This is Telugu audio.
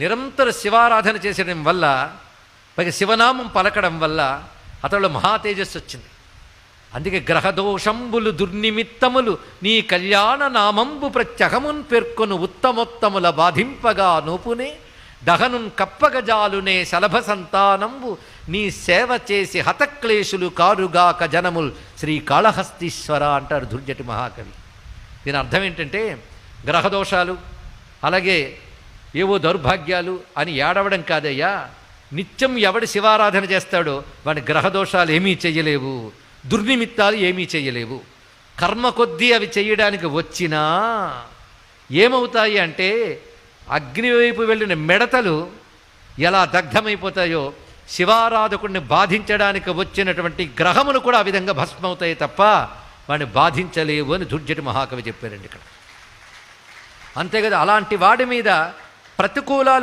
నిరంతర శివారాధన చేసడం వల్ల, పైగా శివనామం పలకడం వల్ల అతడు మహా తేజస్సు వచ్చింది. అందుకే గ్రహదోషంబులు దుర్నిమిత్తములు నీ కళ్యాణ నామంబు ప్రత్యహమున్ పేర్కొను ఉత్తమోత్తముల బాధింపగా నోపునే దహనున్ కప్పగజాలునే శలభ సంతానంబు నీ సేవ చేసి హతక్లేశులు కారుగాక జనముల్ శ్రీకాళహస్తీశ్వర అంటారు దుర్జటి మహాకవి. దీని అర్థం ఏంటంటే గ్రహదోషాలు అలాగే ఏవో దౌర్భాగ్యాలు అని ఏడవడం కాదయ్యా, నిత్యం ఎవడి శివారాధన చేస్తాడో వాడి గ్రహదోషాలు ఏమీ చెయ్యలేవు, దుర్నిమిత్తాలు ఏమీ చెయ్యలేవు. కర్మ కొద్దీ అవి చెయ్యడానికి వచ్చినా ఏమవుతాయి అంటే అగ్ని వైపు వెళ్ళిన మిడతలు ఎలా దగ్ధమైపోతాయో శివారాధకుడిని బాధించడానికి వచ్చినటువంటి గ్రహములు కూడా ఆ విధంగా భస్మవుతాయి తప్ప వాడిని బాధించలేవు అని దుర్జటి మహాకవి చెప్పారండి ఇక్కడ. అంతే కదా, అలాంటి వాడి మీద ప్రతికూలాలు